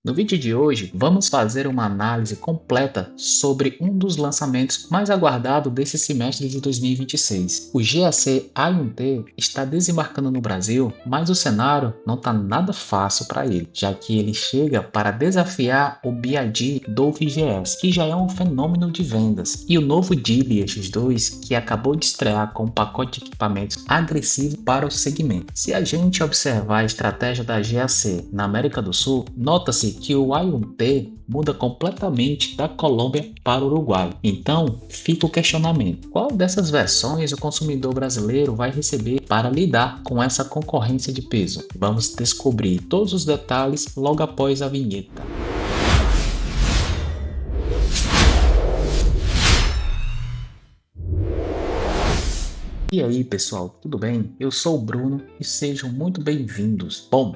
No vídeo de hoje, vamos fazer uma análise completa sobre um dos lançamentos mais aguardados desse semestre de 2026. O GAC A1T está desembarcando no Brasil, mas o cenário não está nada fácil para ele, já que ele chega para desafiar o BYD Dolphin GS, que já é um fenômeno de vendas, e o novo Geely X2, que acabou de estrear com um pacote de equipamentos agressivo para o segmento. Se a gente observar a estratégia da GAC na América do Sul, nota-se que o A1T muda completamente da Colômbia para o Uruguai. Então, fica o questionamento: qual dessas versões o consumidor brasileiro vai receber para lidar com essa concorrência de peso? Vamos descobrir todos os detalhes logo após a vinheta. E aí, pessoal, tudo bem? Eu sou o Bruno e sejam muito bem-vindos. Bom,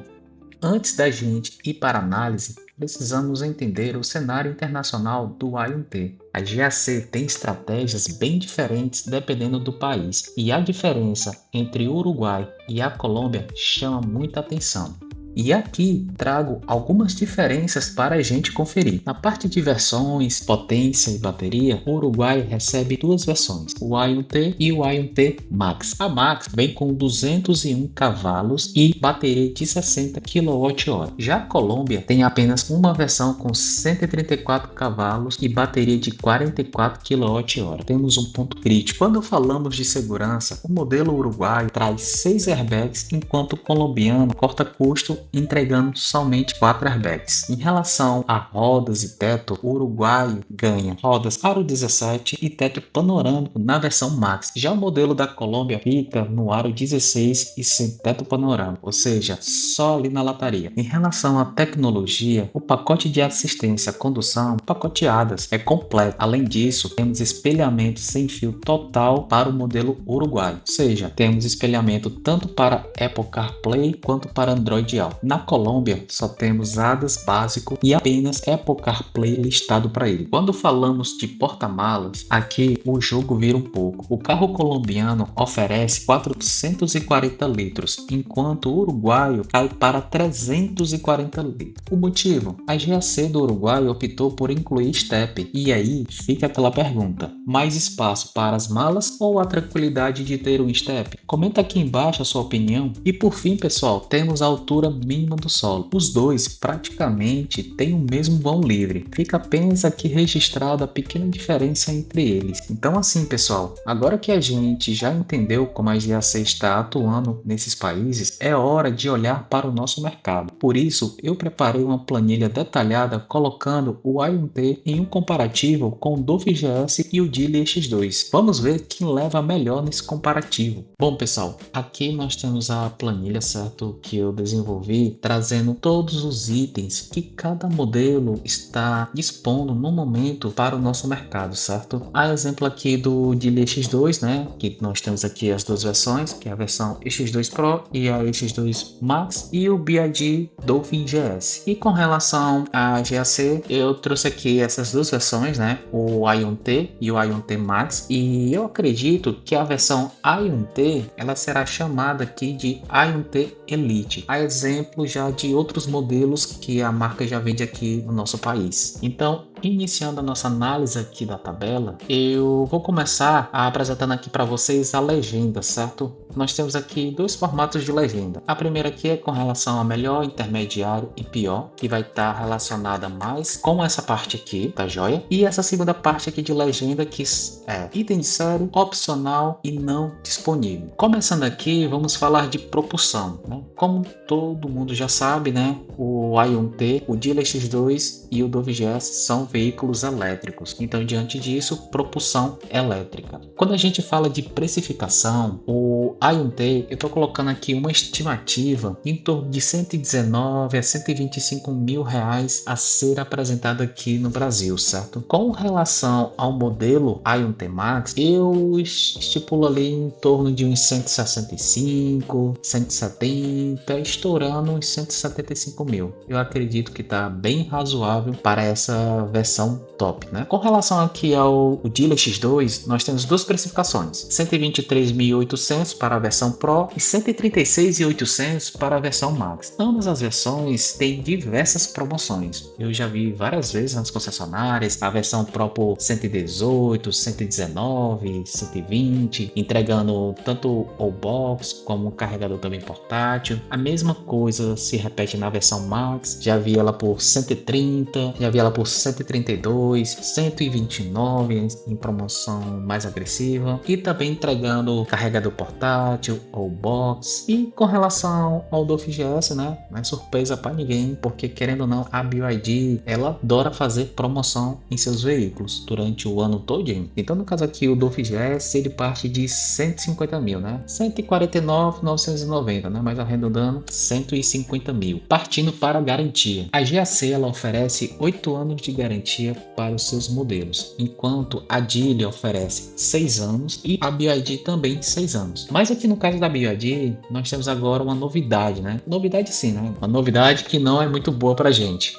antes da gente ir para a análise, precisamos entender o cenário internacional do A1T. A GAC tem estratégias bem diferentes dependendo do país, e a diferença entre o Uruguai e a Colômbia chama muita atenção. E aqui trago algumas diferenças para a gente conferir. Na parte de versões, potência e bateria, o Uruguai recebe duas versões, o A1T e o A1T Max. A Max vem com 201 cavalos e bateria de 60 kWh. Já a Colômbia tem apenas uma versão com 134 cavalos e bateria de 44 kWh. Temos um ponto crítico. Quando falamos de segurança, o modelo uruguaio traz 6 airbags, enquanto o colombiano corta custo entregando somente 4 airbags. Em relação a rodas e teto, o uruguaio ganha rodas aro 17 e teto panorâmico na versão Max. Já o modelo da Colômbia fica no aro 16 e sem teto panorâmico, ou seja, só ali na lataria. Em relação à tecnologia, o pacote de assistência à condução, pacote ADAS, é completo. Além disso, temos espelhamento sem fio total para o modelo uruguaio, ou seja, temos espelhamento tanto para Apple CarPlay quanto para Android Auto. Na Colômbia, só temos ADAS básico e apenas Apple CarPlay listado para ele. Quando falamos de porta-malas, aqui o jogo vira um pouco. O carro colombiano oferece 440 litros, enquanto o uruguaio cai para 340 litros. O motivo? A GAC do Uruguai optou por incluir step, e aí fica aquela pergunta: mais espaço para as malas ou a tranquilidade de ter um step? Comenta aqui embaixo a sua opinião. E por fim, pessoal, temos a altura mínima do solo. Os dois praticamente têm o mesmo vão livre. Fica apenas aqui registrada a pequena diferença entre eles. Então assim, pessoal, agora que a gente já entendeu como a GAC está atuando nesses países, é hora de olhar para o nosso mercado. Por isso, eu preparei uma planilha detalhada colocando o A1T em um comparativo com o Dolphin GS e o Geely X2. Vamos ver quem leva melhor nesse comparativo. Bom, pessoal, aqui nós temos a planilha, certo, que eu desenvolvi, trazendo todos os itens que cada modelo está dispondo no momento para o nosso mercado, certo? A exemplo aqui do Geely X2, né, que nós temos aqui as duas versões, que é a versão X2 Pro e a X2 Max, e o BYD Dolphin GS. E com relação à GAC, eu trouxe aqui essas duas versões, né, o A1T e o A1T Max, e eu acredito que a versão A1T ela será chamada aqui de A1T Elite, a exemplo já de outros modelos que a marca já vende aqui no nosso país. Então, iniciando a nossa análise aqui da tabela, eu vou começar apresentando aqui para vocês a legenda, certo? Nós temos aqui dois formatos de legenda. A primeira aqui é com relação a melhor, intermediário e pior, que vai estar relacionada mais com essa parte aqui, tá joia? E essa segunda parte aqui de legenda que é item de série, opcional e não disponível. Começando aqui, vamos falar de propulsão, né? Como todo mundo já sabe, né? O A1T, o Geely X2 e o Dolphin GS são veículos elétricos. Então, diante disso, propulsão elétrica. Quando a gente fala de precificação, o A1T, eu estou colocando aqui uma estimativa em torno de 119 a 125 mil reais a ser apresentado aqui no Brasil, certo? Com relação ao modelo A1T Max, eu estipulo ali em torno de uns 165, 170, estourando uns 175 mil. Eu acredito que está bem razoável para essa versão versão top, né? Com relação aqui ao Dealer X2, nós temos duas especificações: 123.800 para a versão Pro e 136.800 para a versão Max. Ambas as versões têm diversas promoções. Eu já vi várias vezes nas concessionárias a versão Pro por 118, 119, 120, entregando tanto o box como o carregador também portátil. A mesma coisa se repete na versão Max. Já vi ela por 130, já vi ela por 132, 129 em promoção mais agressiva, e também entregando carregador portátil ou box. E com relação ao do FGS, né, não é surpresa para ninguém, porque querendo ou não, a BYD ela adora fazer promoção em seus veículos durante o ano todinho. Então no caso aqui o do FGS ele parte de 150 mil, né, 149.990, né, mas arredondando 150 mil, partindo para a garantia. A GAC ela oferece 8 anos de garantia para os seus modelos, enquanto a Geely oferece 6 anos e a BYD também 6 anos. Mas aqui no caso da BYD, nós temos agora uma novidade, né? Novidade sim, né? Uma novidade que não é muito boa pra gente.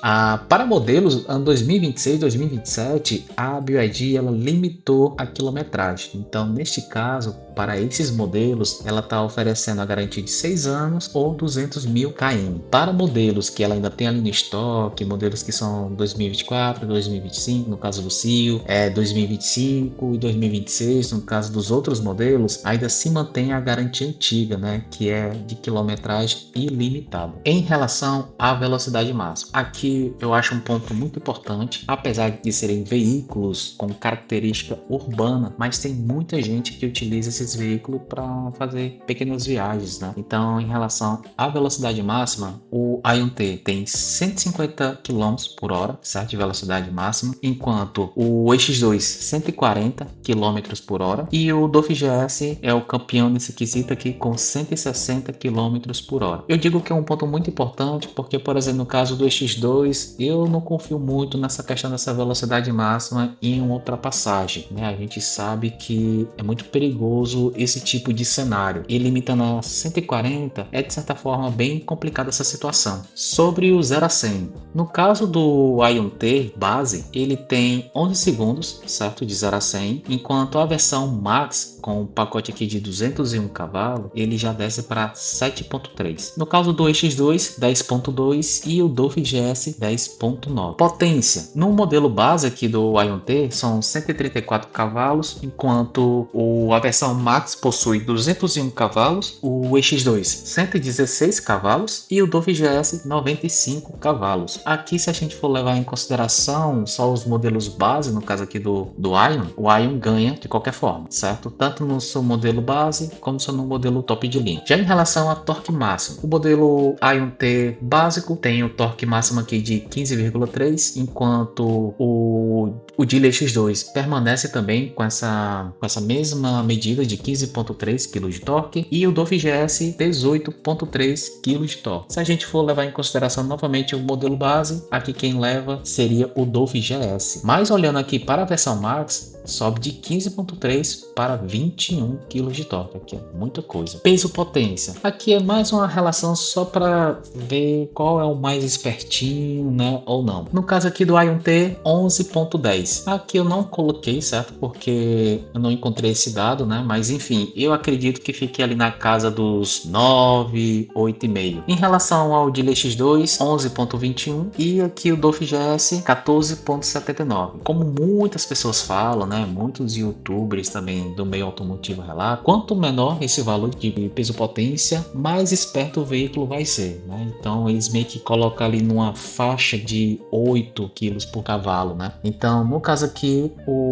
Para modelos ano 2026, 2027, a BYD ela limitou a quilometragem. Então, neste caso, para esses modelos, ela está oferecendo a garantia de 6 anos ou 200 mil km. Para modelos que ela ainda tem ali no estoque, modelos que são 2024, 2025, no caso do CIO, 2025 e 2026, no caso dos outros modelos, ainda se mantém a garantia antiga, né, que é de quilometragem ilimitada. Em relação à velocidade máxima, aqui eu acho um ponto muito importante, apesar de serem veículos com característica urbana, mas tem muita gente que utiliza esses veículos para fazer pequenas viagens, né? Então, em relação à velocidade máxima, o Aion-T tem 150 km por hora, certo? De velocidade máxima, enquanto o EX2 140 km por hora e o Dolphin GS é o campeão nesse quesito aqui com 160 km por hora. Eu digo que é um ponto muito importante porque, por exemplo, no caso do EX2, eu não confio muito nessa questão dessa velocidade máxima em uma ultrapassagem, né? A gente sabe que é muito perigoso esse tipo de cenário, e limitando a 140 é de certa forma bem complicada essa situação. Sobre o 0 a 100, no caso do Aion-T base, ele tem 11 segundos, certo, de 0 a 100, enquanto a versão Max, com o pacote aqui de 201 cavalos, ele já desce para 7.3. No caso do EX2, 10.2 e o Dolphin GS 10.9. Potência, no modelo base aqui do Aion-T são 134 cavalos, enquanto a versão Max possui 201 cavalos, o EX2 116 cavalos e o Dolphin GS 95 cavalos. Aqui, se a gente for levar em consideração só os modelos base, no caso aqui do Aion, o Aion ganha de qualquer forma, certo? Tanto no seu modelo base como no modelo top de linha. Já em relação a torque máximo, o modelo Aion-T básico tem o torque máximo aqui de 15,3, enquanto o Geely X2 permanece também com essa mesma medida de 15,3 kg de torque e o Dolphin GS 18,3 kg de torque. Se a gente for levar em consideração novamente o modelo base, aqui quem leva seria o Dolphin GS. Mas olhando aqui para a versão Max, sobe de 15,3 para 21 kg de torque, aqui é muita coisa. Peso potência, aqui é mais uma relação só para ver qual é o mais espertinho, né, ou não. No caso aqui do Aion-T, 11,10. Aqui eu não coloquei, certo, porque eu não encontrei esse dado, né, mas enfim, eu acredito que fique ali na casa dos 9, 8,5. Em relação ao Geely X2, 11,21 e aqui o Dolphin GS 14,79. Como muitas pessoas falam, né, muitos youtubers também do meio automotivo relatam, quanto menor esse valor de peso potência, mais esperto o veículo vai ser, né? Então eles meio que colocam ali numa faixa de 8 kg por cavalo, né? Então no caso aqui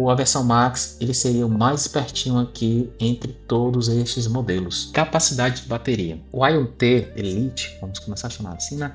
a versão Max ele seria o mais espertinho aqui entre todos estes modelos. Capacidade de bateria, o Aion-T Elite, vamos começar a chamar assim, né?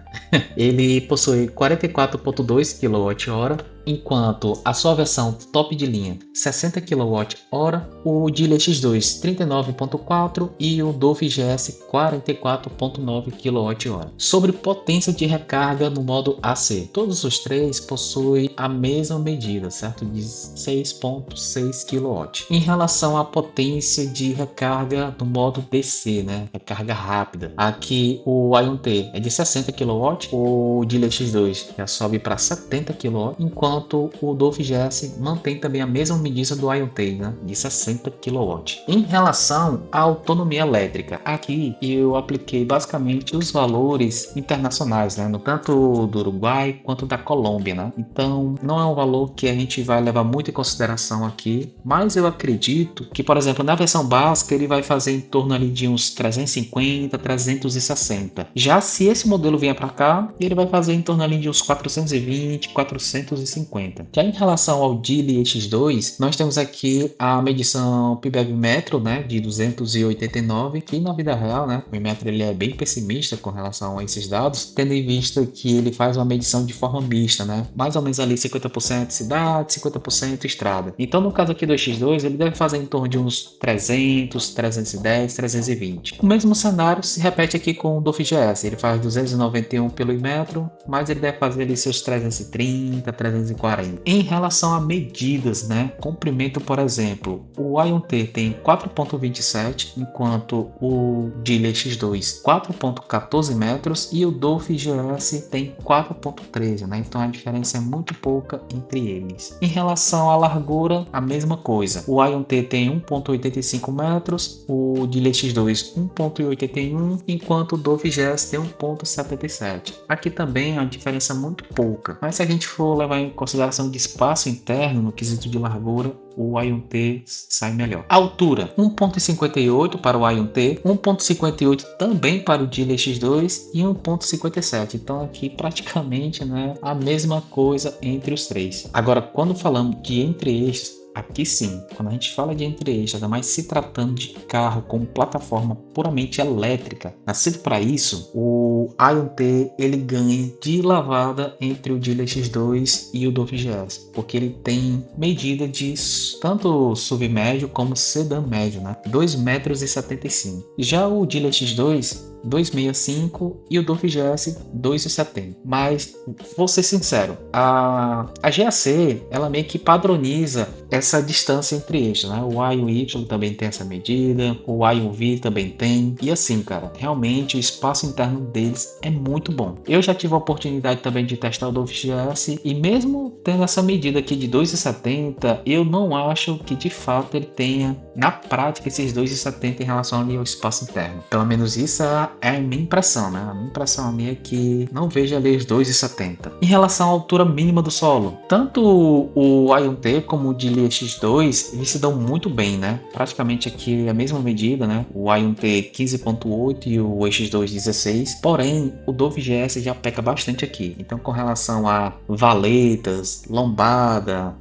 Ele possui 44,2 kWh, enquanto a sua versão top de linha 60 kWh, o Geely X2 39,4 e o Dolphin GS 44,9 kWh. Sobre potência de recarga no modo AC, todos os três possuem a mesma medida, certo, de 6,6 kW. Em relação à potência de recarga no modo DC, né, recarga rápida, aqui o Aion-T é de 60 kW, o Geely X2 já sobe para 70 kW, enquanto enquanto o Dolphin GS mantém também a mesma medida do IoT, né, de 60 kW. Em relação à autonomia elétrica, aqui eu apliquei basicamente os valores internacionais, né, no tanto do Uruguai quanto da Colômbia, né? Então não é um valor que a gente vai levar muito em consideração aqui, mas eu acredito que, por exemplo, na versão básica ele vai fazer em torno ali de uns 350, 360. Já se esse modelo vier para cá, ele vai fazer em torno ali de uns 420, 450. Já em relação ao Geely X2, nós temos aqui a medição PBEV Metro, né, de 289, que na vida real, né, o Metro ele é bem pessimista com relação a esses dados, tendo em vista que ele faz uma medição de forma mista, né, mais ou menos ali 50% cidade, 50% estrada. Então no caso aqui do X2, ele deve fazer em torno de uns 300, 310, 320. O mesmo cenário se repete aqui com o Dolphin GS, ele faz 291 pelo Imetro, mas ele deve fazer ali seus 330, 340. Em relação a medidas, né, comprimento, por exemplo, o IoT tem 4.27, enquanto o Geely X2 4.14 metros e o Dolphin GS tem 4.13, né? Então a diferença é muito pouca entre eles. Em relação à largura, a mesma coisa. O IoT tem 1.85 metros, o Geely X2 1.81, enquanto o Dolphin GS tem 1.77. Aqui também é uma diferença muito pouca, mas se a gente for levar em consideração de espaço interno no quesito de largura, o IoT sai melhor. Altura, 1.58 para o IoT, 1.58 também para o Geely X2 e 1.57. Então aqui praticamente, né, a mesma coisa entre os três. Agora, quando falamos de entre-eixos, aqui sim, quando a gente fala de entre-eixos, ainda mais se tratando de carro com plataforma puramente elétrica, nascido para isso, o IoT ele ganha de lavada entre o Geely X2 e o Dolphin GS, porque ele tem medida de tanto SUV médio como sedã médio, né? 2,75 m. Já o Geely X2 2,65 e o Dolphin GS 2,70. Mas vou ser sincero, a GAC ela meio que padroniza essa distância entre eixos, né? O Y e o Y também tem essa medida, o Y e o V também tem. E assim, cara, realmente o espaço interno deles é muito bom. Eu já tive a oportunidade também de testar o Dolphin GS e mesmo tendo essa medida aqui de 2,70, eu não acho que de fato ele tenha na prática esses 2,70 em relação ali ao espaço interno. Pelo menos isso é a minha impressão, né? A minha impressão minha é que não vejo ali os 2,70. Em relação à altura mínima do solo, tanto o IoT como o Geely X2, eles se dão muito bem, né? Praticamente aqui a mesma medida, né? O IoT 15.8 e o X2 16. Porém, o Dolphin GS já peca bastante aqui. Então, com relação a valetas, lombada,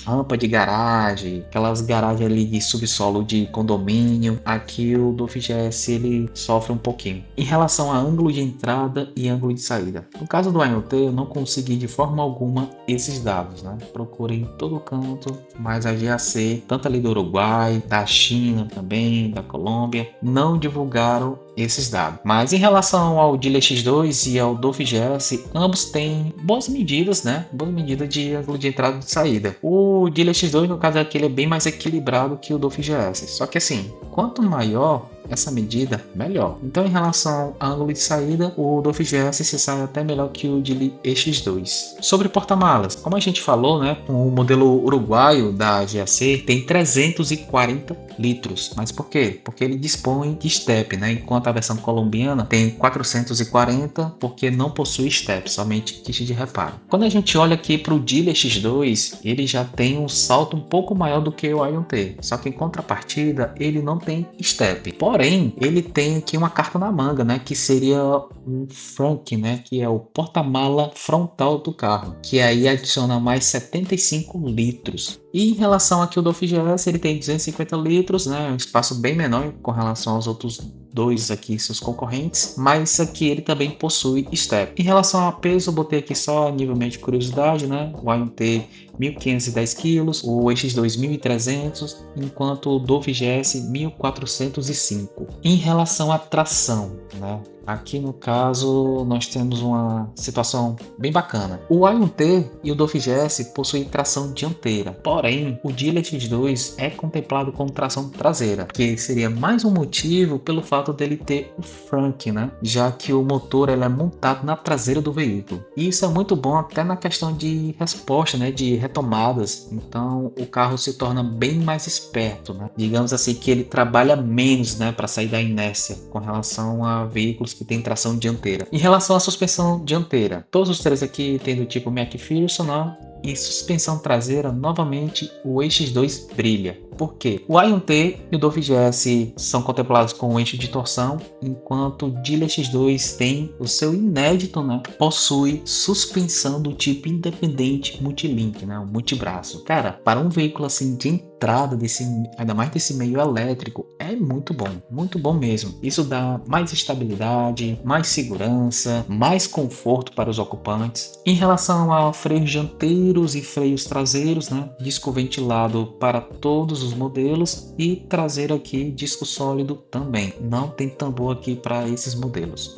rampa de garagem, aquelas garagens ali de subsolo de condomínio, aqui o Dolphin GS ele sofre um pouquinho. Em relação a ângulo de entrada e ângulo de saída, no caso do IoT eu não consegui de forma alguma esses dados, né? Procurei em todo canto, mas a GAC, tanto ali do Uruguai, da China também, da Colômbia, não divulgaram esses dados. Mas em relação ao Geely X2 e ao Dolphin GS, ambos têm boas medidas, né? Boas medidas de ângulo de entrada e de saída. O Geely X2, no caso aqui, ele é bem mais equilibrado que o Dolphin GS. Só que assim, quanto maior essa medida, melhor. Então, em relação ao ângulo de saída, o Dolphin GS se sai até melhor que o Geely X2. Sobre porta-malas, como a gente falou, né, o modelo uruguaio da GAC tem 340 litros. Mas por quê? Porque ele dispõe de step, né, enquanto a versão colombiana tem 440 porque não possui step, somente kit de reparo. Quando a gente olha aqui para o Geely X2, ele já tem um salto um pouco maior do que o IoT, só que em contrapartida ele não tem step. Porém, ele tem aqui uma carta na manga, né, que seria um frunk, né, que é o porta-mala frontal do carro, que aí adiciona mais 75 litros. E em relação aqui ao Dolphin GS, ele tem 250 litros, né, um espaço bem menor com relação aos outros dois aqui, seus concorrentes, mas aqui ele também possui step. Em relação a peso, eu botei aqui só a nível médio de curiosidade, né, o IoT 1.510 kg, o X2 1.300, enquanto o Dolphin GS 1.405. Em relação à tração, né, Aqui no caso nós temos uma situação bem bacana. O Ion-T e o Dolphin GS possuem tração dianteira, porém o Dealer X2 é contemplado como tração traseira, que seria mais um motivo pelo fato dele ter o Frank, né? Já que o motor ele é montado na traseira do veículo. E isso é muito bom até na questão de resposta, né? De retomadas. Então o carro se torna bem mais esperto, né? Digamos assim que ele trabalha menos, né? Para sair da inércia com relação a veículos que têm tração dianteira. Em relação à suspensão dianteira, todos os três aqui têm do tipo McPherson, né? E suspensão traseira, novamente o EX2 brilha. Por quê? O Ion-T e o Dolphin GS são contemplados com o eixo de torção, enquanto o Dealer X2 tem o seu inédito, né? Possui suspensão do tipo independente multilink, né? O multibraço. Cara, para um veículo assim de entrada desse, ainda mais desse meio elétrico, é muito bom mesmo. Isso dá mais estabilidade, mais segurança, mais conforto para os ocupantes. Em relação a freios dianteiros e freios traseiros, né? Disco ventilado para todos os modelos e traseiro aqui disco sólido também. Não tem tambor aqui para esses modelos.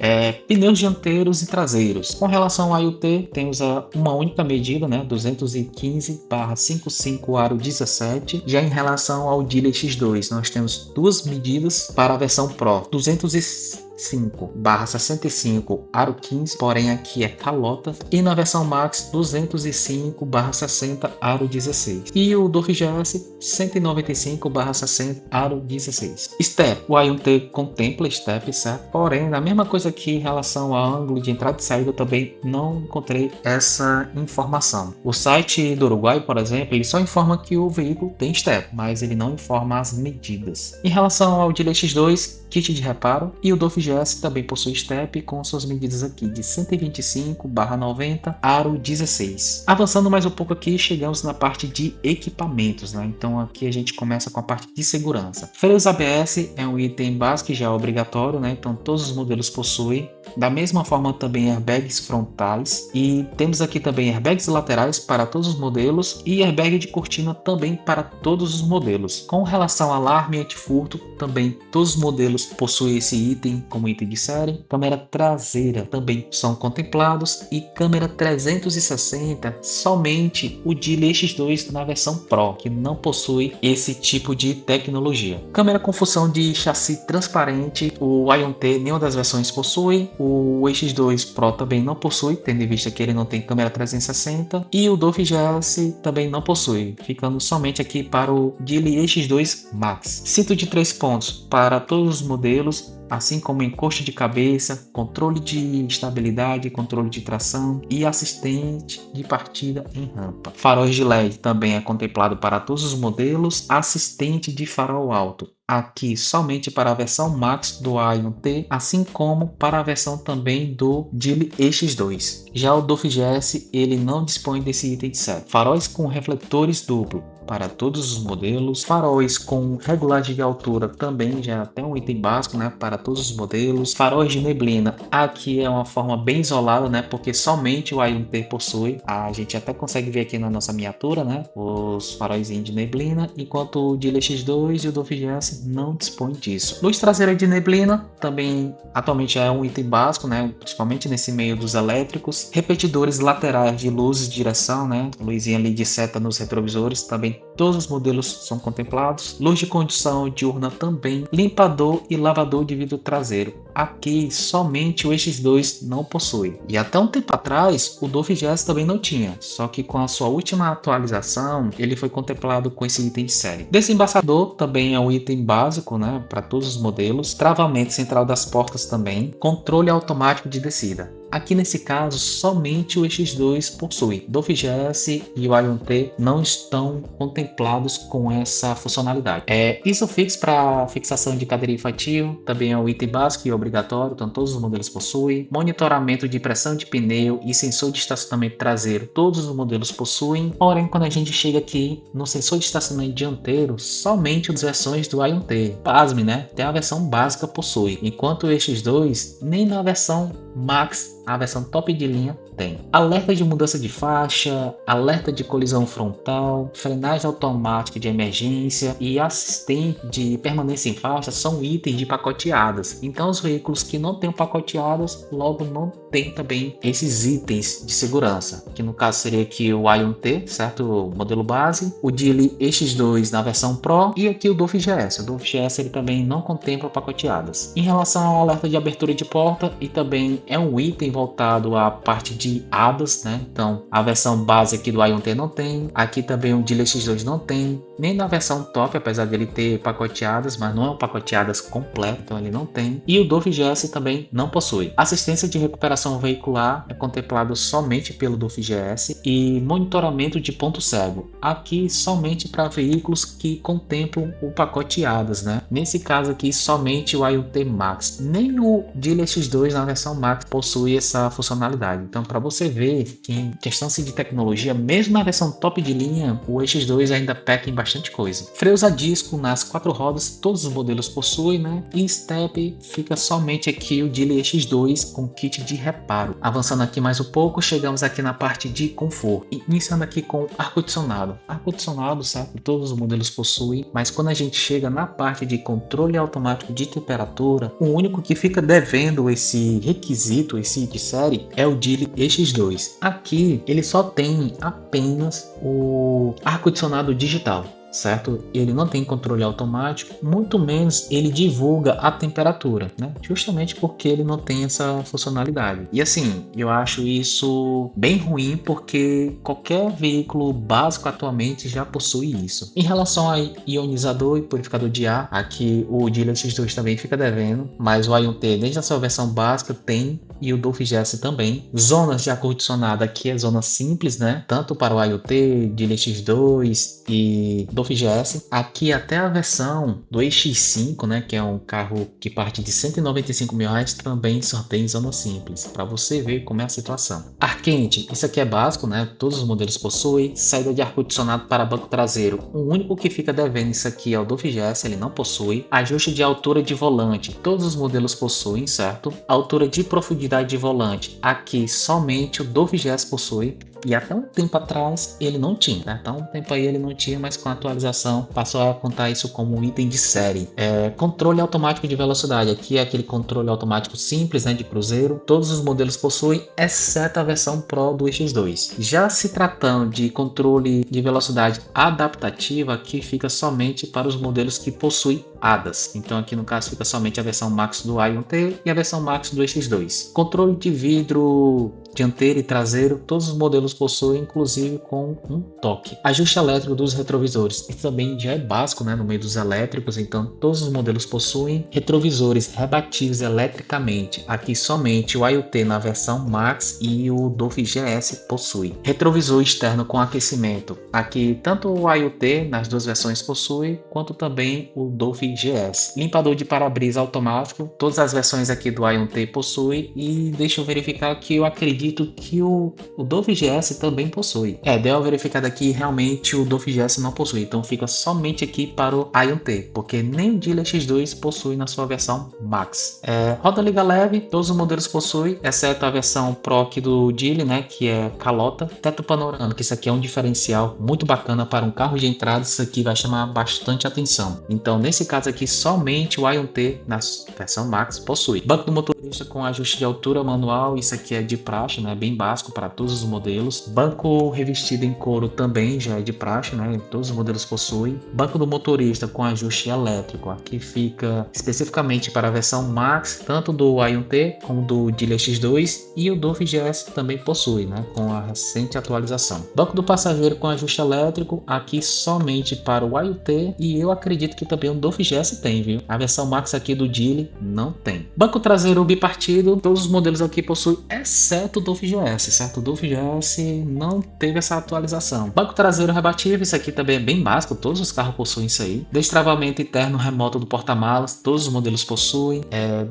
Pneus dianteiros e traseiros. Com relação ao IoT, temos uma única medida, né? 215/55 aro 17. Já em relação ao Dealer X2, nós temos duas medidas para a versão Pro. 205/65 aro 15, porém aqui é calota, e na versão Max 205/60 aro 16, e o Dolphin GS 195/60 aro 16. Step, o Ion-T contempla step, certo? Porém, a mesma coisa aqui em relação ao ângulo de entrada e saída, eu também não encontrei essa informação. O site do Uruguai, por exemplo, ele só informa que o veículo tem step, mas ele não informa as medidas. Em relação ao Dealer X2, kit de reparo, e o Dolphin GS também possui step com suas medidas aqui de 125/90 aro 16. Avançando mais um pouco aqui, chegamos na parte de equipamentos, né? Então aqui a gente começa com a parte de segurança. Freios ABS é um item básico e já obrigatório, né? Então todos os modelos possuem. Da mesma forma também airbags frontais, e temos aqui também airbags laterais para todos os modelos e airbag de cortina também para todos os modelos. Com relação a alarme antifurto, também todos os modelos possuem esse item como item de série. Câmera traseira também são contemplados, e câmera 360 somente o Dealer X2 na versão Pro, que não possui esse tipo de tecnologia. Câmera com função de chassi transparente, o Ion-T nenhuma das versões possui. O X2 Pro também não possui, tendo em vista que ele não tem câmera 360, e o Dolphin GS também não possui, ficando somente aqui para o Dealer X2 Max. Cinto de 3 pontos para todos os modelos, assim como encosto de cabeça, controle de estabilidade, controle de tração e assistente de partida em rampa. Faróis de LED também é contemplado para todos os modelos, assistente de farol alto aqui somente para a versão Max do Ion-T, assim como para a versão também do Dealer X2. Já o Dolphin GS ele não dispõe desse item de série. Faróis com refletores duplo para todos os modelos, faróis com regulagem de altura também já tem um item básico, né, para todos os modelos. Faróis de neblina aqui é uma forma bem isolada, né, porque somente o Ion-T possui. A gente até consegue ver aqui na nossa miniatura, né, os faróis de neblina, enquanto o Dealer X2 e o Dolphin GS não dispõe disso. Luz traseira de neblina também atualmente é um item básico, né, principalmente nesse meio dos elétricos. Repetidores laterais de luzes de direção, né, luzinha ali de seta nos retrovisores, também todos os modelos são contemplados. Luz de condução diurna também. Limpador e lavador de vidro traseiro. Aqui somente o X2 não possui. E até um tempo atrás o Dolphin GS também não tinha. Só que com a sua última atualização ele foi contemplado com esse item de série. Desembaçador também é um item básico, né, para todos os modelos. Travamento central das portas também. Controle automático de descida. Aqui nesse caso, somente o X2 possui. Dolphin GS e o Ion-T não estão contemplados com essa funcionalidade. Isofix para fixação de cadeira infantil, também é um item básico e obrigatório, então todos os modelos possuem. Monitoramento de pressão de pneu e sensor de estacionamento traseiro, todos os modelos possuem. Porém, quando a gente chega aqui no sensor de estacionamento dianteiro, somente as versões do Ion-T. Pasme, né? Até a versão básica possui, enquanto o X2 nem na versão Max, a versão top de linha, tem alerta de mudança de faixa, alerta de colisão frontal, frenagem automática de emergência e assistente de permanência em faixa são itens de pacoteadas. Então os veículos que não têm pacoteadas logo não tem também esses itens de segurança, que no caso seria aqui o i1T, certo? O modelo base, o Geely EX2 na versão Pro e aqui o Dolphin GS. O Dolphin GS ele também não contempla pacoteadas. Em relação ao alerta de abertura de porta, e também é um item voltado à parte de ADAS, né? Então a versão base aqui do i1T não tem, aqui também o Geely EX2 não tem, nem na versão top, apesar dele ter pacoteadas, mas não é um pacoteadas completo, então ele não tem. E o Dolphin GS também não possui. Assistência de recuperação veicular é contemplado somente pelo Dolphin GS e monitoramento de ponto cego, aqui somente para veículos que contemplam o pacote ADAS, né? Nesse caso aqui somente o i1T Max, nem o Geely X2 na versão Max possui essa funcionalidade. Então para você ver que em questão de tecnologia, mesmo na versão top de linha, o X2 ainda peca em bastante coisa. Freios a disco nas 4 rodas, todos os modelos possuem, né? E step fica somente aqui o Geely X2 com kit de reparo. Avançando aqui mais um pouco, chegamos aqui na parte de conforto, iniciando aqui com ar-condicionado. Ar-condicionado, certo? Todos os modelos possuem, mas quando a gente chega na parte de controle automático de temperatura, o único que fica devendo esse requisito, esse de série, é o Geely EX2. Aqui ele só tem apenas o ar-condicionado digital, certo? Ele não tem controle automático, muito menos ele divulga a temperatura, né? Justamente porque ele não tem essa funcionalidade. E assim, eu acho isso bem ruim porque qualquer veículo básico atualmente já possui isso. Em relação a ionizador e purificador de ar, aqui o Geely X2 também fica devendo, mas o i1T desde a sua versão básica tem, e o Dolphin GS também. Zonas de ar-condicionado aqui é zona simples, né? Tanto para o i1T, Geely X2 e Dolphin GS. Aqui até a versão do EX5, né? Que é um carro que parte de R$ 195.000, também só tem zona simples. Para você ver como é a situação. Ar quente, isso aqui é básico, né? Todos os modelos possuem. Saída de ar-condicionado para banco traseiro. O único que fica devendo isso aqui é o Dolphin GS, ele não possui. Ajuste de altura de volante, todos os modelos possuem, certo? Altura de profundidade de volante, aqui somente o Dolphin GS possui. E até um tempo atrás ele não tinha, né? Então um tempo aí ele não tinha, mas com a atualização passou a contar isso como um item de série. Controle automático de velocidade, aqui é aquele controle automático simples, né, de cruzeiro. Todos os modelos possuem, exceto a versão Pro do X2. Já se tratando de controle de velocidade adaptativa, aqui fica somente para os modelos que possuem ADAS. Então aqui no caso fica somente a versão Max do i1T e a versão Max do X2. Controle de vidro dianteiro e traseiro, todos os modelos possuem, inclusive com um toque. Ajuste elétrico dos retrovisores, isso também já é básico, né, no meio dos elétricos, então todos os modelos possuem. Retrovisores rebatíveis eletricamente, aqui somente o i1T na versão Max e o Dolphin GS possui. Retrovisor externo com aquecimento, aqui tanto o i1T nas duas versões possui, quanto também o Dolphin GS. Limpador de para-brisa automático, todas as versões aqui do i1T possuem, e deixa eu verificar que eu acredito que o Dolphin GS também possui. Deu uma verificada aqui, realmente o Dolphin GS não possui, então fica somente aqui para o i1T, porque nem o Geely X2 possui na sua versão Max. Roda liga leve, todos os modelos possuem, exceto a versão Pro aqui do Geely, né, que é calota. Teto panorâmico, isso aqui é um diferencial muito bacana para um carro de entrada, isso aqui vai chamar bastante atenção. Então nesse caso aqui, somente o i1T na versão Max possui. Banco do motorista com ajuste de altura manual, isso aqui é de praxe, né, bem básico para todos os modelos. Banco revestido em couro também já é de praxe, né, todos os modelos possuem. Banco do motorista com ajuste elétrico, aqui fica especificamente para a versão Max, tanto do i1T como do Geely X2, e o Dolphin GS também possui, né, com a recente atualização. Banco do passageiro com ajuste elétrico, aqui somente para o i1T, e eu acredito que também o Dolphin GS tem, viu? A versão Max aqui do Geely não tem. Banco traseiro bipartido, todos os modelos aqui possuem, exceto o Dolphin GS, certo? O Dolphin GS não teve essa atualização. Banco traseiro rebatível, isso aqui também é bem básico, todos os carros possuem isso aí. Destravamento interno remoto do porta-malas, todos os modelos possuem.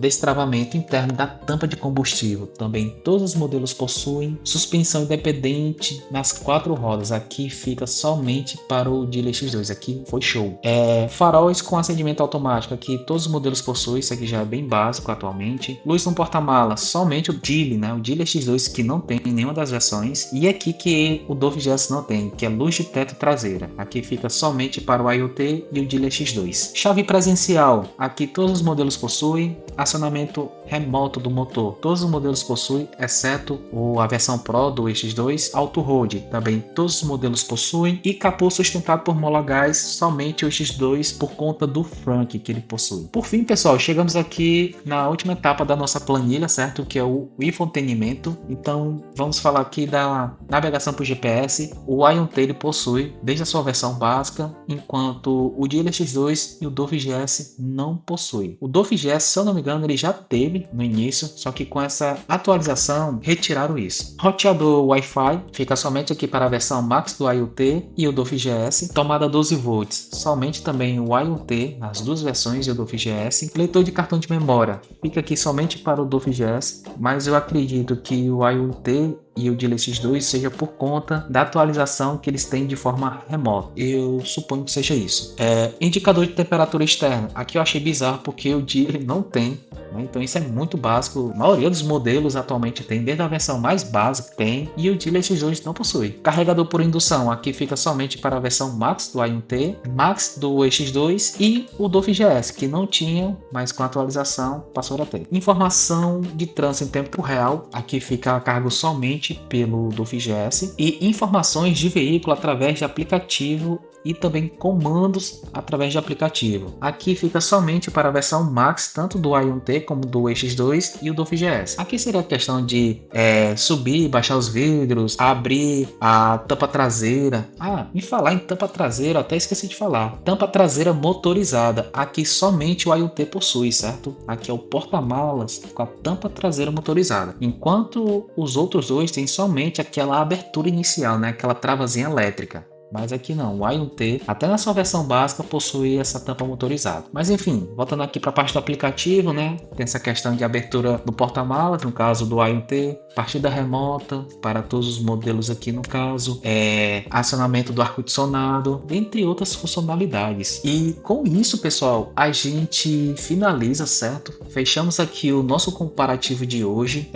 Destravamento interno da tampa de combustível, também todos os modelos possuem suspensão independente nas 4 rodas. Aqui fica somente para o Dealer X2. Aqui foi show. Faróis com acendimento automático. Aqui todos os modelos possuem. Isso aqui já é bem básico atualmente. Luz no porta-mala. Somente o Dealer, né? O Dealer X2 que não tem em nenhuma das versões. E aqui que o Dove GS não tem, que é luz de teto traseira. Aqui fica somente para o IoT e o Dealer X2. Chave presencial. Aqui todos os modelos possuem. Acionamento remoto do motor. Todos os modelos possuem, exceto a versão Pro do X2. Auto Hold também todos os modelos possuem. E capô sustentado por mola gás, somente o X2 por conta do Frank que ele possui. Por fim, pessoal, chegamos aqui na última etapa da nossa planilha, certo? Que é o infotenimento. Então, vamos falar aqui da navegação por GPS. O IoT ele possui desde a sua versão básica, enquanto o Dealer X2 e o Dove GS não possuem. O Dove GS, se eu não me engano, ele já teve no início, só que com essa atualização retiraram isso. Roteador Wi-Fi fica somente aqui para a versão Max do IoT e o Dove GS. Tomada 12 volts, somente também o IoT, as duas versões e o Dove GS. Leitor de cartão de memória fica aqui somente para o Dove GS, mas eu acredito que o IoT e o Dealer X2 seja por conta da atualização que eles têm de forma remota. Eu suponho que seja isso. Indicador de temperatura externa. Aqui eu achei bizarro porque o Dealer não tem, né? Então isso é muito básico. A maioria dos modelos atualmente tem, desde a versão mais básica tem, e o Dealer X2 não possui. Carregador por indução. Aqui fica somente para a versão Max do IoT, Max do X2 e o Dove GS, que não tinha, mas com a atualização passou a ter. Informação de trânsito em tempo real. Aqui fica a cargo somente pelo Dove GS e informações de veículo através de aplicativo e também comandos através de aplicativo. Aqui fica somente para a versão Max, tanto do IoT como do X2 e o Dove GS. Aqui seria a questão de subir, baixar os vidros, abrir a tampa traseira. Me falar em tampa traseira, até esqueci de falar. Tampa traseira motorizada. Aqui somente o IoT possui, certo? Aqui é o porta-malas com a tampa traseira motorizada. Enquanto os outros dois têm somente aquela abertura inicial, né? Aquela travazinha elétrica. Mas aqui não, o IoT, até na sua versão básica, possui essa tampa motorizada. Mas enfim, voltando aqui para a parte do aplicativo, né? Tem essa questão de abertura do porta-malas, no caso do IoT, partida remota para todos os modelos aqui no caso, acionamento do ar-condicionado, entre outras funcionalidades. E com isso, pessoal, a gente finaliza, certo? Fechamos aqui o nosso comparativo de hoje.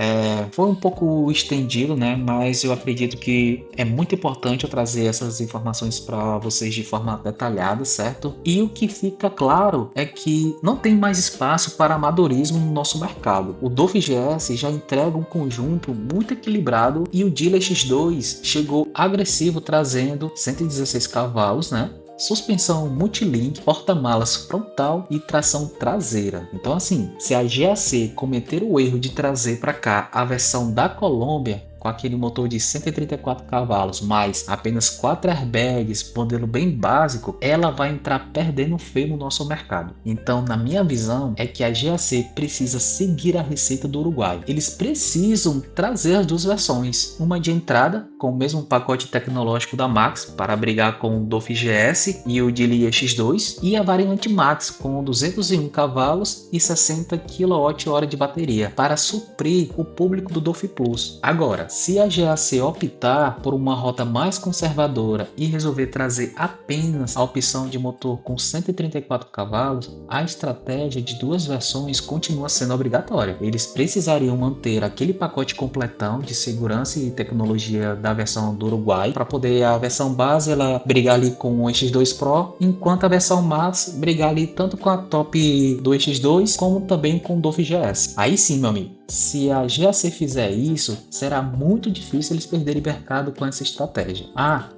Foi um pouco estendido, né? Mas eu acredito que é muito importante eu trazer essas informações para vocês de forma detalhada, certo? E o que fica claro é que não tem mais espaço para amadorismo no nosso mercado. O Dove GS já entrega um conjunto muito equilibrado e o Dealer X2 chegou agressivo trazendo 116 cavalos, né? Suspensão multilink, porta-malas frontal e tração traseira. Então assim, se a GAC cometer o erro de trazer para cá a versão da Colômbia, com aquele motor de 134 cavalos, mais apenas 4 airbags, modelo bem básico, ela vai entrar perdendo feio no nosso mercado. Então, na minha visão, é que a GAC precisa seguir a receita do Uruguai. Eles precisam trazer as duas versões, uma de entrada, com o mesmo pacote tecnológico da Max, para brigar com o Dove GS e o Dealer X2, e a variante Max, com 201 cavalos e 60 kWh de bateria, para suprir o público do Dove Plus. Agora, se a GAC optar por uma rota mais conservadora e resolver trazer apenas a opção de motor com 134 cavalos, a estratégia de duas versões continua sendo obrigatória. Eles precisariam manter aquele pacote completão de segurança e tecnologia da versão do Uruguai, para poder a versão base ela brigar ali com o X2 Pro, enquanto a versão Max brigar ali tanto com a top do X2 como também com o Dove GS. Aí sim, meu amigo, se a GAC fizer isso, será muito difícil eles perderem mercado com essa estratégia.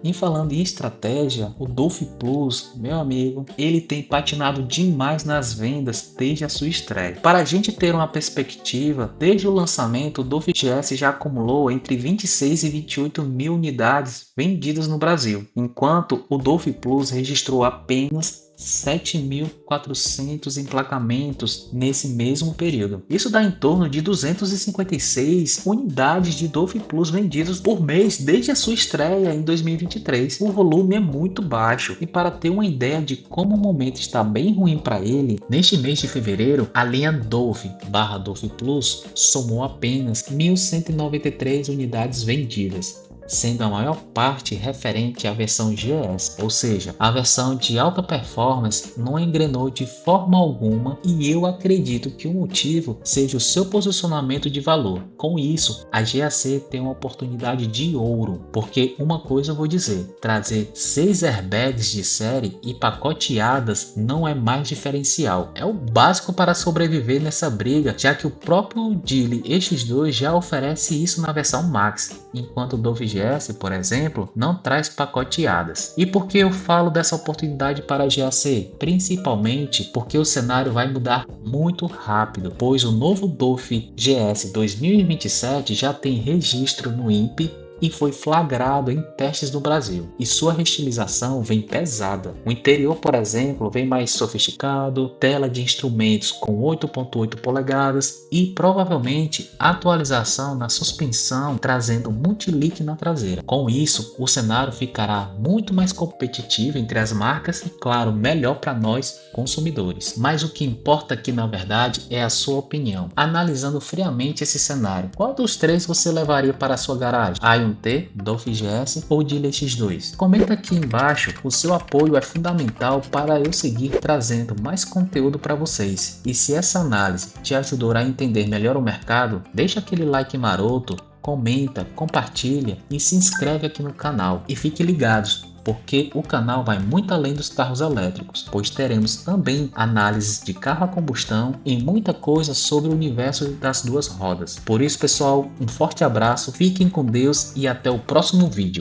E falando em estratégia, o Dove Plus, meu amigo, ele tem patinado demais nas vendas desde a sua estreia. Para a gente ter uma perspectiva, desde o lançamento, o Dove GS já acumulou entre 26 e 28 mil unidades vendidas no Brasil, enquanto o Dove Plus registrou apenas 7.400 emplacamentos nesse mesmo período. Isso dá em torno de 256 unidades de Dove Plus vendidas por mês desde a sua estreia em 2023. O volume é muito baixo e, para ter uma ideia de como o momento está bem ruim para ele, neste mês de fevereiro a linha Dove/Dove Plus somou apenas 1.193 unidades vendidas, sendo a maior parte referente à versão GS, ou seja, a versão de alta performance não engrenou de forma alguma, e eu acredito que o motivo seja o seu posicionamento de valor. Com isso, a GAC tem uma oportunidade de ouro, porque uma coisa eu vou dizer: trazer 6 airbags de série e pacoteadas não é mais diferencial, é o básico para sobreviver nessa briga, já que o próprio Geely X2 já oferece isso na versão Max, enquanto o Dove GS, por exemplo, não traz pacoteadas. E por que eu falo dessa oportunidade para a GAC? Principalmente porque o cenário vai mudar muito rápido, pois o novo Dove GS 2027 já tem registro no INPE e foi flagrado em testes no Brasil, e sua restilização vem pesada. O interior, por exemplo, vem mais sofisticado, tela de instrumentos com 8.8 polegadas e provavelmente atualização na suspensão, trazendo multilink na traseira. Com isso, o cenário ficará muito mais competitivo entre as marcas e, claro, melhor para nós consumidores. Mas o que importa aqui, na verdade, é a sua opinião. Analisando friamente esse cenário, qual dos três você levaria para a sua garagem? T, Dove GS ou Geely X2? Comenta aqui embaixo, o seu apoio é fundamental para eu seguir trazendo mais conteúdo para vocês. E se essa análise te ajudou a entender melhor o mercado, deixa aquele like maroto, comenta, compartilha e se inscreve aqui no canal. E fique ligados, porque o canal vai muito além dos carros elétricos, pois teremos também análises de carro a combustão e muita coisa sobre o universo das duas rodas. Por isso, pessoal, um forte abraço, fiquem com Deus e até o próximo vídeo.